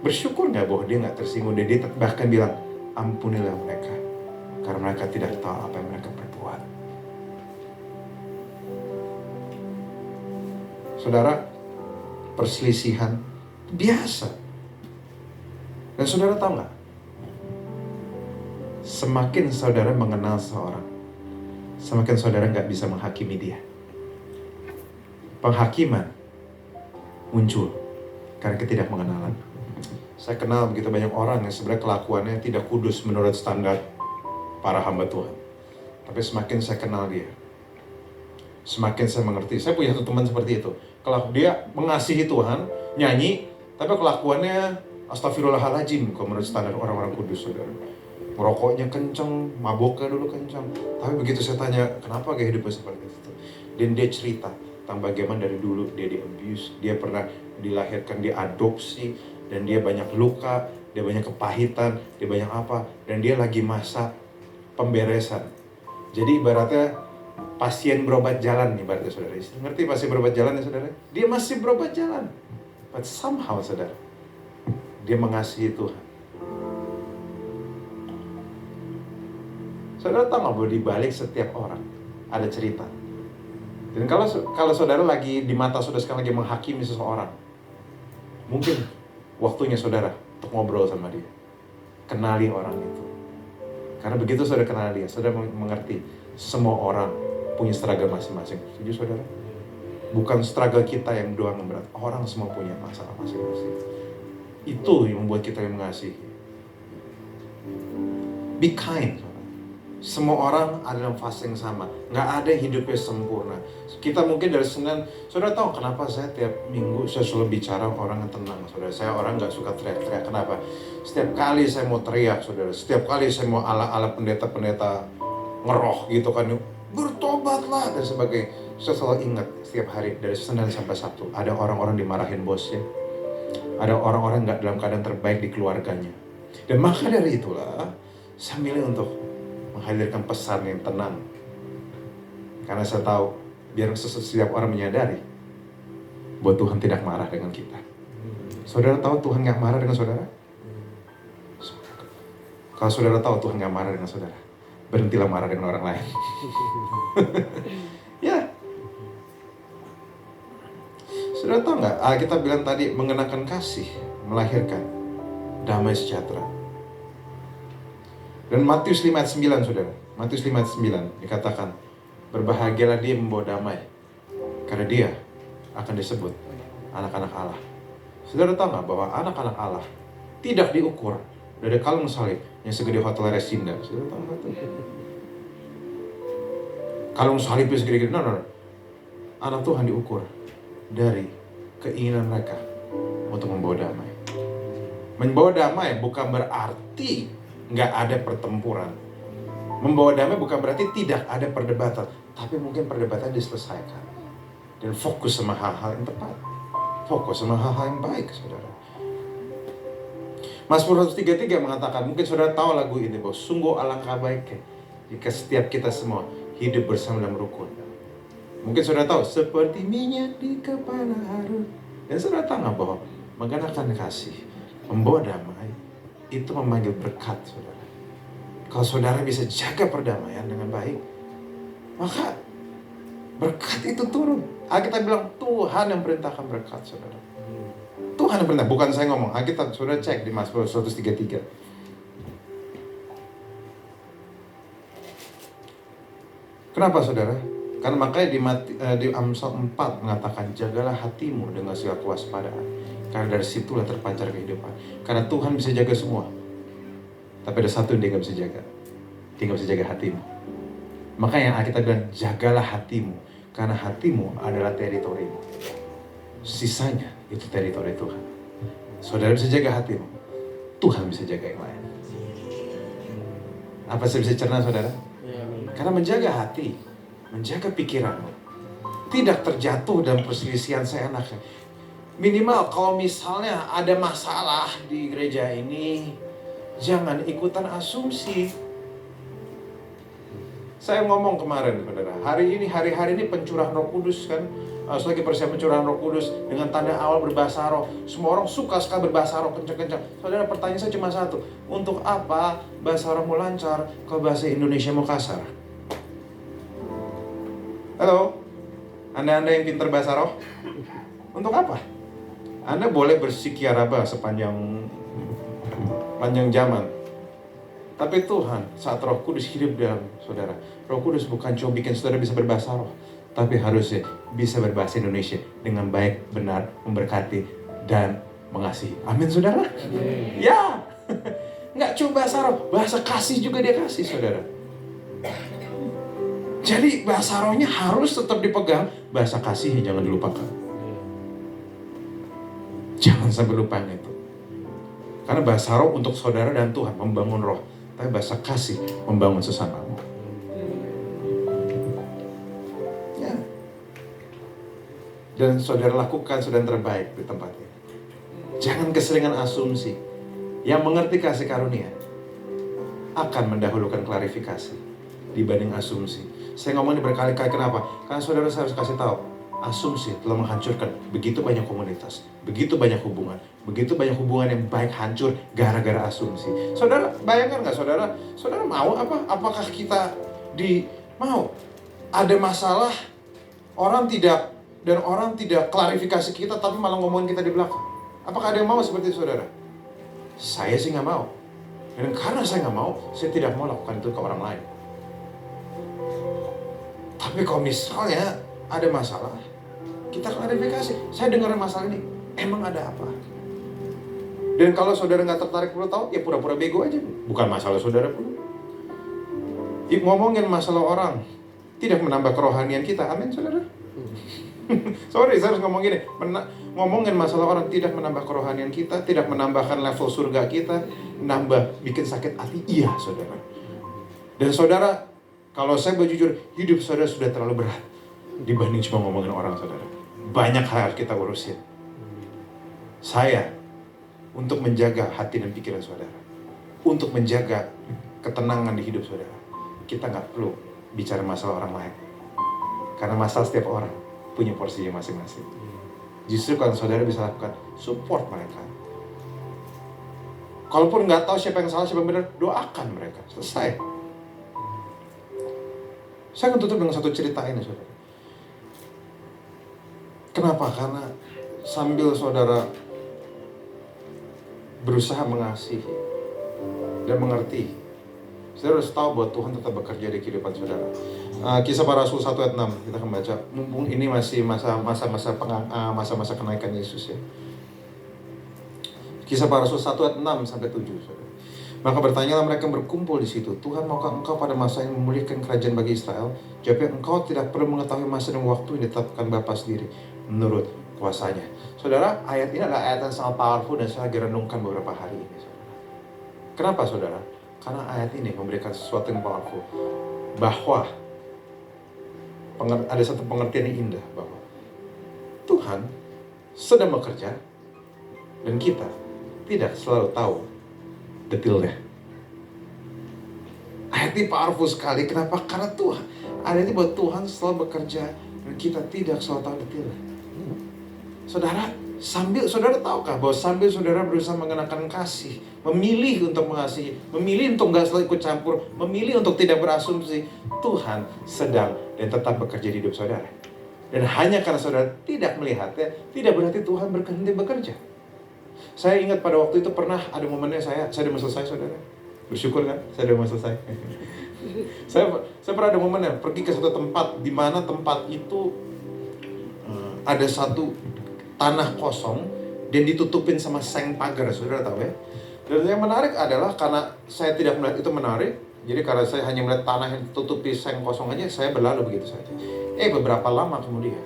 Bersyukur nggak bahwa dia nggak tersinggung? Dia bahkan bilang, ampunilah mereka, karena mereka tidak tahu apa yang mereka perbuat. Saudara, perselisihan biasa. Dan saudara tahu nggak? Semakin saudara mengenal seorang, semakin saudara nggak bisa menghakimi dia. Penghakiman muncul karena ketidakmengenalan. Saya kenal begitu banyak orang yang sebenarnya kelakuannya tidak kudus menurut standar para hamba Tuhan. Tapi semakin saya kenal dia, semakin saya mengerti. Saya punya satu teman seperti itu. Kalau dia mengasihi Tuhan, nyanyi, tapi kelakuannya astagfirullahaladzim kalau menurut standar orang-orang kudus, saudara. Merokoknya kenceng, maboknya dulu kenceng. Tapi begitu saya tanya, kenapa gaya hidupnya seperti itu? Dan dia cerita tentang bagaimana dari dulu dia di-abuse, dia pernah dilahirkan, diadopsi, dan dia banyak luka, dia banyak kepahitan, dia banyak apa, dan dia lagi masa pemberesan. Jadi ibaratnya pasien berobat jalan nih, ibaratnya saudara. Ngerti pasien berobat jalan ya saudara? Dia masih berobat jalan. But somehow saudara, dia mengasihi Tuhan. Saudara tahu nggak bahwa di balik setiap orang ada cerita. Dan kalau saudara lagi di mata saudara sekarang lagi menghakimi seseorang, mungkin waktunya saudara untuk ngobrol sama dia, kenali orang itu. Karena begitu saudara kenal dia, saudara mengerti semua orang punya struggle masing-masing. Setuju saudara? Bukan struggle kita yang doang yang berat, orang semua punya masalah masing-masing. Itu yang membuat kita yang mengasihi. Be kind. Semua orang ada dalam fase yang sama. Nggak ada hidupnya sempurna. Kita mungkin dari Senin, saudara tahu kenapa saya tiap minggu saya selalu bicara orang yang tenang, saudara. Saya orang nggak suka teriak-teriak. Kenapa? Setiap kali saya mau teriak, saudara. Setiap kali saya mau ala-ala pendeta-pendeta ngeroh gitu kan, bertobatlah dan sebagainya. Saya selalu ingat setiap hari dari Senin sampai Sabtu ada orang-orang dimarahin bosnya, ada orang-orang nggak dalam keadaan terbaik di keluarganya. Dan maka dari itulah saya milih untuk menghadirkan pesan yang tenang. Karena saya tahu, biar setiap orang menyadari bahwa Tuhan tidak marah dengan kita. Saudara tahu Tuhan gak marah dengan saudara? Kalau saudara tahu Tuhan gak marah dengan saudara, berhentilah marah dengan orang lain. Ya. Saudara tahu gak, kita bilang tadi mengenakan kasih, melahirkan damai sejahtera. Dan Matius 5 ayat 9 saudara, Matius 5 ayat 9 dikatakan, berbahagialah dia membawa damai, karena dia akan disebut anak-anak Allah. Saudara tahu nggak bahwa anak-anak Allah tidak diukur dari kalung salib yang segede hotel Resinda. Saudara tahu nggak itu? Kalung salibnya segede-gede, no. Anak Tuhan diukur dari keinginan mereka untuk membawa damai. Membawa damai bukan berarti nggak ada pertempuran. Membawa damai bukan berarti tidak ada perdebatan, tapi mungkin perdebatan diselesaikan dan fokus sama hal-hal yang tepat, fokus sama hal-hal yang baik, saudara. Mazmur 133 mengatakan, mungkin saudara tahu lagu ini, bahwa sungguh alangkah baiknya jika setiap kita semua hidup bersama dalam rukun. Mungkin saudara tahu, seperti minyak di kepala Harun. Dan saudara tahu bahwa mengenakan kasih, membawa damai, itu memanggil berkat, saudara. Kalau saudara bisa jaga perdamaian dengan baik, maka berkat itu turun. Kita bilang Tuhan yang perintahkan berkat, saudara. Tuhan yang perintah, bukan saya ngomong. Kita sudah cek di Mazmur 133. Kenapa, saudara? Karena makanya di Amsal 4 mengatakan, jagalah hatimu dengan segala kewaspadaan, karena dari situlah terpancar kehidupan. Karena Tuhan bisa jaga semua, tapi ada satu yang dia gak bisa jaga. Dia gak bisa jaga hatimu. Makanya kita bilang, jagalah hatimu, karena hatimu adalah teritorimu. Sisanya itu teritori Tuhan. Saudara bisa jaga hatimu, Tuhan bisa jaga yang lain. Apa saya bisa cerna, saudara? Karena menjaga hati, menjaga pikiranmu, tidak terjatuh dalam perselisihan seenaknya. Minimal kalau misalnya ada masalah di gereja ini, jangan ikutan asumsi. Saya ngomong kemarin, saudara, hari ini pencurahan Roh Kudus kan. Selagi persiapan pencurahan Roh Kudus dengan tanda awal berbahasa roh. Semua orang suka sekali berbahasa roh kencang-kencang. Saudara, pertanyaan saya cuma satu. Untuk apa bahasa roh mau lancar kalau bahasa Indonesia mau kasar? Halo? Anda yang pintar bahasa roh? Untuk apa? Anda boleh bersikiaraba sepanjang zaman. Tapi Tuhan, saat Roh Kudus hidup dalam saudara, Roh Kudus bukan cuma bikin saudara bisa berbahasa roh, tapi harusnya bisa berbahasa Indonesia dengan baik, benar, memberkati, dan mengasihi. Amin, saudara? Amin. Ya, nggak cuma bahasa roh, bahasa kasih juga dia kasih, saudara. Jadi bahasa rohnya harus tetap dipegang, bahasa kasihnya jangan dilupakan. Jangan sampai lupa itu. Karena bahasa roh untuk saudara dan Tuhan membangun roh, tapi bahasa kasih membangun sesamamu. Ya. Dan saudara lakukan saudara terbaik di tempat ini. Jangan keseringan asumsi. Yang mengerti kasih karunia akan mendahulukan klarifikasi dibanding asumsi. Saya ngomong ini berkali-kali, kenapa? Karena saudara harus kasih tahu, asumsi telah menghancurkan begitu banyak komunitas, begitu banyak hubungan yang baik hancur gara-gara asumsi. Saudara bayangkan nggak, saudara mau apa? Apakah kita mau ada masalah orang tidak klarifikasi kita, tapi malah ngomongin kita di belakang? Apakah ada yang mau seperti itu, saudara? Saya sih nggak mau. Dan karena saya nggak mau, saya tidak mau lakukan itu ke orang lain. Tapi kalau misalnya ada masalah, kita klarifikasi. Saya dengar masalah ini, emang ada apa? Dan kalau saudara nggak tertarik perlu tahu, ya pura-pura bego aja. Bukan masalah saudara pun. Ngomongin masalah orang tidak menambah kerohanian kita. Amin, saudara. Sorry, saya harus ngomong gini. Ngomongin masalah orang tidak menambah kerohanian kita, tidak menambahkan level surga kita, bikin sakit hati. Iya, saudara. Dan saudara, kalau saya berjujur, hidup saudara sudah terlalu berat dibanding cuma ngomongin orang, saudara. Banyak hal kita urusin. Saya, untuk menjaga hati dan pikiran saudara, untuk menjaga ketenangan di hidup saudara, kita nggak perlu bicara masalah orang lain. Karena masalah setiap orang punya porsinya masing-masing. Justru kalau saudara bisa lakukan, support mereka. Kalaupun nggak tahu siapa yang salah, siapa yang benar, doakan mereka. Selesai. Saya akan tutup dengan satu cerita ini, saudara. Kenapa? Karena sambil saudara berusaha mengasihi dan mengerti, saudara harus tahu bahwa Tuhan tetap bekerja di kehidupan saudara. Kisah Para Rasul 1 ayat 6, kita akan baca. Mumpung ini masih masa-masa kenaikan Yesus, ya. Kisah Para Rasul 1 ayat 6 sampai 7, saudara. Maka bertanyalah mereka berkumpul di situ, Tuhan maukah engkau pada masa yang memulihkan kerajaan bagi Israel? Jawabnya, engkau tidak perlu mengetahui masa dan waktu yang ditetapkan Bapa sendiri menurut kuasanya. Saudara, ayat ini adalah ayat yang sangat powerful dan saya lagi renungkan beberapa hari ini. Saudara. Kenapa saudara? Karena ayat ini memberikan sesuatu yang powerful. Bahwa ada satu pengertian yang indah bahwa Tuhan sedang bekerja dan kita tidak selalu tahu detailnya. Ayat ini powerful sekali. Kenapa? Karena Tuhan. Ayat ini buat Tuhan selalu bekerja dan kita tidak selalu tahu detailnya. Saudara, sambil saudara tahukah bahwa sambil saudara berusaha mengenakan kasih, memilih untuk mengasihi, memilih untuk gak selalu ikut campur, memilih untuk tidak berasumsi, Tuhan sedang dan tetap bekerja di hidup saudara. Dan hanya karena saudara tidak melihatnya, tidak berarti Tuhan berhenti bekerja. Saya ingat pada waktu itu pernah ada momennya saya udah mau selesai saudara. Bersyukur kan? Saya udah mau selesai. saya pernah ada momennya pergi ke satu tempat di mana tempat itu ada satu tanah kosong dan ditutupin sama seng pagar, saudara tahu ya. Dan yang menarik adalah karena saya tidak melihat itu menarik, jadi karena saya hanya melihat tanah yang ditutupi seng kosong aja, saya berlalu begitu saja. Beberapa lama kemudian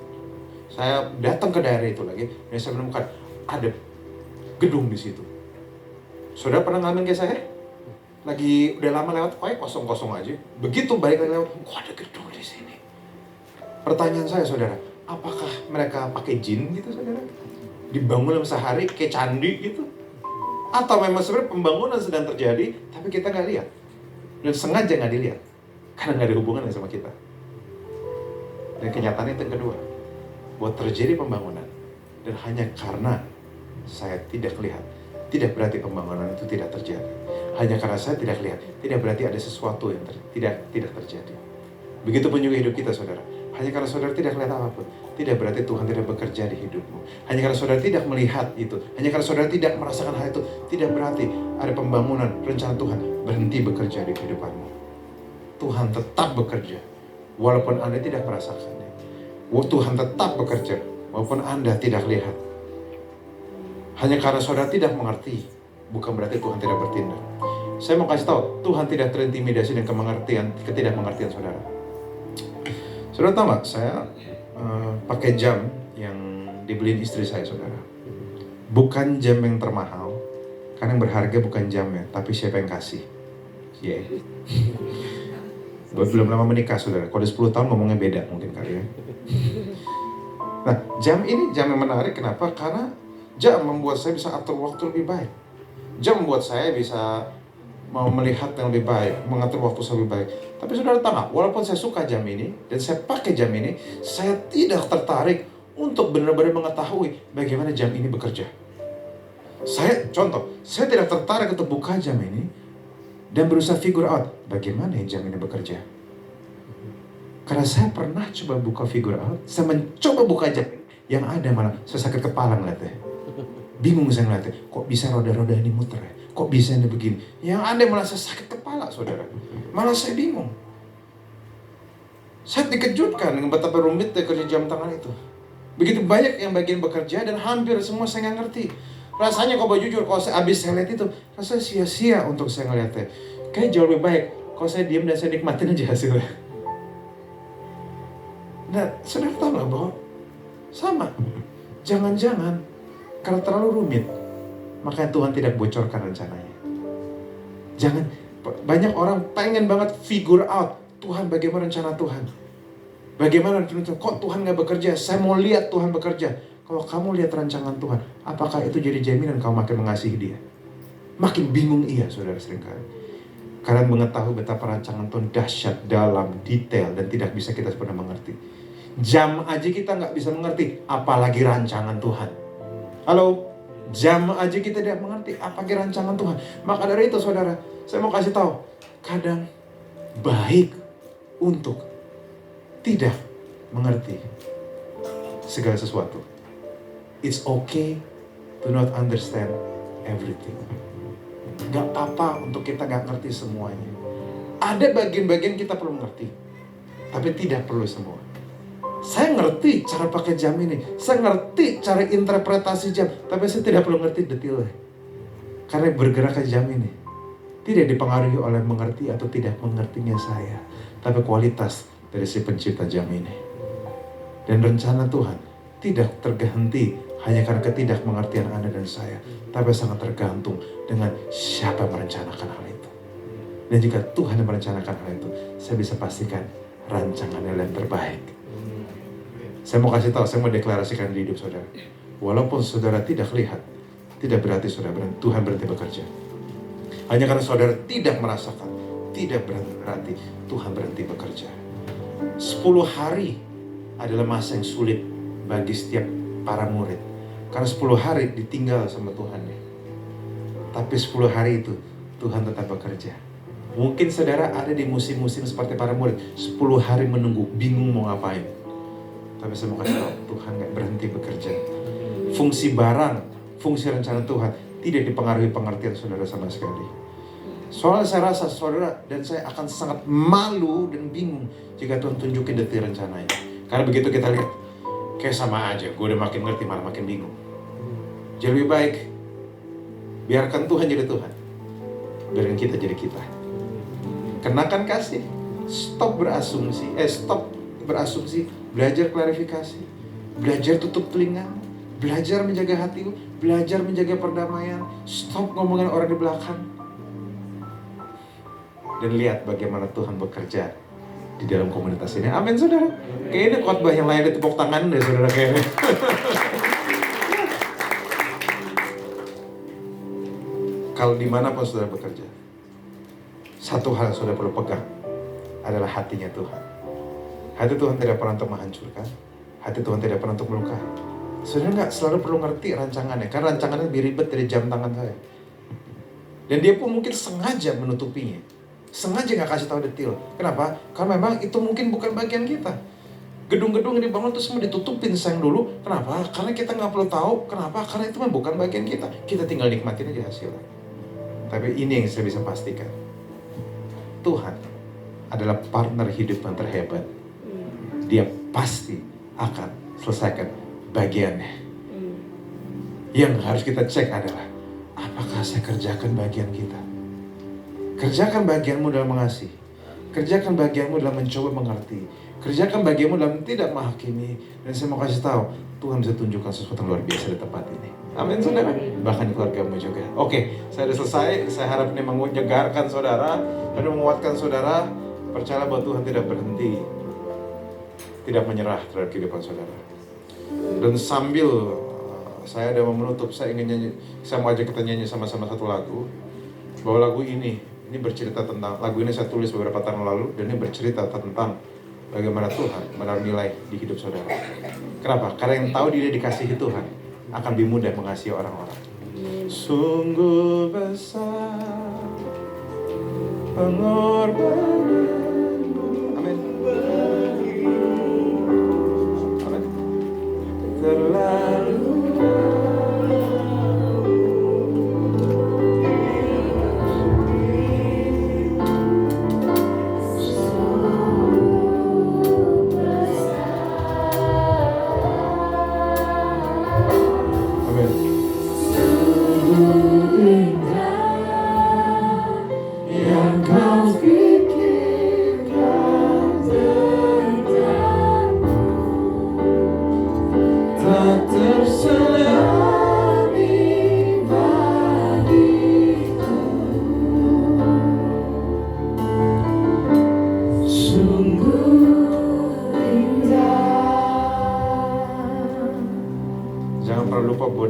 saya datang ke daerah itu lagi dan saya menemukan ada gedung di situ. Saudara pernah ngalamin kayak saya? Lagi udah lama lewat, kosong-kosong aja. Begitu balik lagi lewat, kok ada gedung di sini? Pertanyaan saya saudara, apakah mereka pakai jin gitu saudara? Dibangun dalam sehari kayak candi gitu? Atau memang sebenarnya pembangunan sedang terjadi, tapi kita nggak lihat. Dan sengaja nggak dilihat. Karena nggak ada hubungannya sama kita. Dan kenyataan itu yang kedua. Bahwa terjadi pembangunan. Dan hanya karena saya tidak lihat, tidak berarti pembangunan itu tidak terjadi. Hanya karena saya tidak lihat, tidak berarti ada sesuatu yang tidak terjadi. Begitupun juga hidup kita saudara. Hanya karena saudara tidak lihat apapun, tidak berarti Tuhan tidak bekerja di hidupmu. Hanya karena saudara tidak melihat itu, hanya karena saudara tidak merasakan hal itu, tidak berarti ada pembangunan, rencana Tuhan berhenti bekerja di kehidupanmu. Tuhan tetap bekerja, walaupun Anda tidak merasakannya. Tuhan tetap bekerja, walaupun Anda tidak lihat. Hanya karena saudara tidak mengerti, bukan berarti Tuhan tidak bertindak. Saya mau kasih tahu, Tuhan tidak terintimidasi dengan ketidakmengertian saudara. Saudara tahu nggak, saya pakai jam yang dibeliin istri saya, saudara. Bukan jam yang termahal, karena yang berharga bukan jamnya, tapi siapa yang kasih. Belum lama menikah, saudara. Kalau 10 tahun ngomongnya beda mungkin kali ya. Nah, jam ini jam yang menarik. Kenapa? Karena jam membuat saya bisa atur waktu lebih baik. Jam membuat saya bisa mau melihat yang lebih baik, mengatur waktu saya lebih baik. Tapi saudara tahu nggak, walaupun saya suka jam ini dan saya pakai jam ini, saya tidak tertarik untuk benar-benar mengetahui bagaimana jam ini bekerja. Saya tidak tertarik untuk buka jam ini dan berusaha figure out bagaimana jam ini bekerja. Karena saya pernah coba buka figure out, saya mencoba buka jam, yang ada malah saya sakit kepala ngeliatnya. Bingung saya ngeliatnya, kok bisa roda-roda ini muter ya? Kok bisa ini begini? Yang ada malah saya sakit kepala, saudara. Malah saya bingung. Saya dikejutkan dengan betapa rumitnya kerja jam tangan itu. Begitu banyak yang bagian bekerja dan hampir semua saya nggak ngerti. Rasanya kalau jujur, kalau saya habis saya lihat itu, rasanya sia-sia untuk saya ngeliatnya. Kayak jauh lebih baik kalau saya diam dan saya nikmatin aja hasilnya. Nah, saudara tahu nggak bahwa sama? Jangan-jangan karena terlalu rumit, makanya Tuhan tidak bocorkan rencananya. Jangan, banyak orang pengen banget figure out Tuhan, bagaimana rencana Tuhan. Bagaimana kok Tuhan gak bekerja? Saya mau lihat Tuhan bekerja. Kalau kamu lihat rancangan Tuhan, apakah itu jadi jaminan kamu makin mengasihi Dia? Makin bingung iya, saudara, seringkali. Karena mengetahui betapa rancangan Tuhan dahsyat, dalam, detail, dan tidak bisa kita pernah mengerti. Jam aja kita gak bisa mengerti, apalagi rancangan Tuhan. Halo? Jam aja kita tidak mengerti, apalagi rancangan Tuhan. Maka dari itu, saudara, saya mau kasih tahu, kadang baik untuk tidak mengerti segala sesuatu. It's okay to not understand everything. Gak apa-apa untuk kita gak ngerti semuanya. Ada bagian-bagian kita perlu mengerti, tapi tidak perlu semua. Saya ngerti cara pakai jam ini, saya ngerti cara interpretasi jam, tapi saya tidak perlu ngerti detailnya. Karena bergerak ke jam ini. tidak dipengaruhi oleh mengerti atau tidak mengertinya saya, tapi kualitas dari si pencipta jam ini. Dan rencana Tuhan tidak terhenti hanya karena ketidakmengertian Anda dan saya, tapi sangat tergantung dengan siapa yang merencanakan hal itu. Dan jika Tuhan yang merencanakan hal itu, saya bisa pastikan rancangannya yang terbaik. Saya mau kasih tahu, saya mau deklarasikan di hidup saudara. Walaupun saudara tidak lihat, tidak berarti Tuhan berhenti bekerja. Hanya karena saudara tidak merasakan, tidak berarti Tuhan berhenti bekerja. 10 hari adalah masa yang sulit bagi setiap para murid. Karena 10 hari ditinggal sama Tuhan. Tapi 10 hari itu Tuhan tetap bekerja. Mungkin saudara ada di musim-musim seperti para murid, 10 hari menunggu, bingung mau ngapain. Tapi saya mau kasih tahu, Tuhan gak berhenti bekerja. Fungsi barang, fungsi rencana Tuhan tidak dipengaruhi pengertian saudara sama sekali. Soalnya saya rasa saudara dan saya akan sangat malu dan bingung jika Tuhan tunjukin detail rencananya. Karena begitu kita lihat, kayak sama aja, gue udah makin ngerti malah makin bingung. Jadi lebih baik, biarkan Tuhan jadi Tuhan, biarkan kita jadi kita. Kenakan kasih, stop berasumsi, belajar klarifikasi, belajar tutup telinga, belajar menjaga hati, belajar menjaga perdamaian, stop ngomongin orang di belakang. Dan lihat bagaimana Tuhan bekerja di dalam komunitas ini. Amin saudara. Kayaknya khotbah yang lain ditepuk tangan deh saudara kayaknya. Kalau dimanapun saudara bekerja, satu hal yang saudara perlu pegang adalah hatinya Tuhan. Hati Tuhan tidak pernah untuk menghancurkan, hati Tuhan tidak pernah untuk melukai. Saudara nggak selalu perlu ngerti rancangannya, karena rancangannya lebih ribet dari jam tangan saya. Dan dia pun mungkin sengaja menutupinya, sengaja nggak kasih tahu detail. Kenapa? Karena memang itu mungkin bukan bagian kita. Gedung-gedung yang dibangun itu semua ditutupin sayang dulu. Kenapa? Karena kita nggak perlu tahu. Kenapa? Karena itu memang bukan bagian kita. Kita tinggal nikmatin aja hasilnya. Tapi ini yang saya bisa pastikan, Tuhan adalah partner hidup yang terhebat. Dia pasti akan selesaikan bagiannya. Yang harus kita cek adalah, apakah saya kerjakan bagian kita? Kerjakan bagianmu dalam mengasihi. Kerjakan bagianmu dalam mencoba mengerti. Kerjakan bagianmu dalam tidak menghakimi. Dan saya mau kasih tahu, Tuhan bisa tunjukkan sesuatu yang luar biasa di tempat ini. Amin saudara. Bahkan di keluargamu juga. Oke, saya sudah selesai. Saya harap ini menyegarkan saudara dan menguatkan saudara. Percayalah bahwa Tuhan tidak berhenti, tidak menyerah terhadap kehidupan saudara. Dan sambil saya ada mau menutup, saya ingin nyanyi. Saya mau ajak kita nyanyi sama-sama satu lagu. Bahwa lagu ini bercerita tentang, lagu ini saya tulis beberapa tahun lalu, dan ini bercerita tentang bagaimana Tuhan menaruh nilai di hidup saudara. Kenapa? Karena yang tahu diri dikasihi Tuhan akan lebih mudah mengasihi orang-orang. Sungguh besar pengorbananmu. Amin. Amin. Terlalu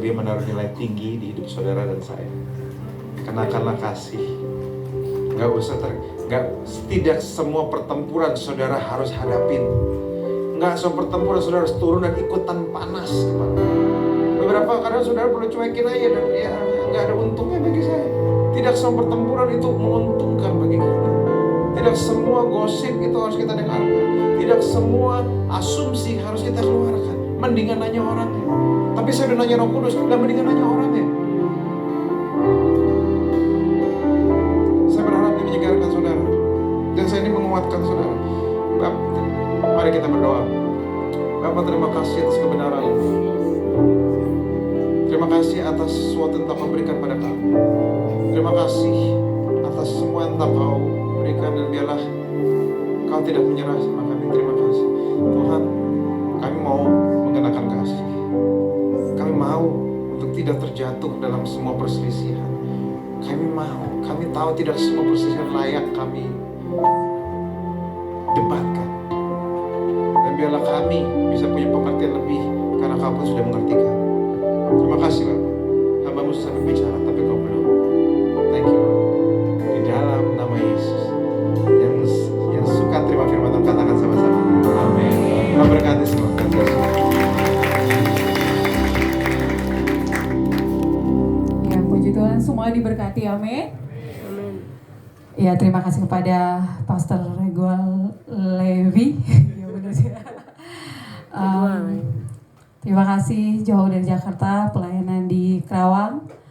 dia menaruh nilai tinggi di hidup saudara dan saya. Kenakanlah kasih. Tidak semua pertempuran saudara harus hadapin. Nggak semua pertempuran saudara harus turun dan ikutan panas. Beberapa kadang saudara perlu cuekin aja dan ya nggak ada untungnya bagi saya. Tidak semua pertempuran itu menguntungkan bagi kita. Tidak semua gosip itu harus kita dengarkan. Tidak semua asumsi harus kita keluarkan. Mendingan nanya orangnya. Tapi saya udah nanya Roh Kudus, dan mendingan nanya orangnya. Saya berharap ini menyegarkan saudara. Dan saya ini menguatkan saudara. Bapak, mari kita berdoa. Bapak, terima kasih atas kebenaran. Terima kasih atas sesuatu yang Tuhan memberikan pada kami. Terima kasih atas semua yang telah kau berikan, dan biarlah kau tidak menyerah sama kami. Terima kasih Tuhan, kami mau mengenakan kasih, kami mau untuk tidak terjatuh dalam semua perselisihan. Kami tahu tidak semua perselisihan layak kami debatkan, dan biarlah kami bisa punya pengertian lebih, karena kau pun sudah mengerti kami. Terima kasih Bapak, hamba-Mu susah berbicara tapi kau belum. Thank you Lord. Di dalam nama Yesus, yang suka terima firman Tuhan katakan sama-sama amin. Tuhan berkati semua. Ya, puji Tuhan, semua diberkati, amin. Amin. Ya, terima kasih kepada Pastor Regual Levi. Ya, benar sih. Terima kasih jauh dari Jakarta, pelayanan di Kerawang.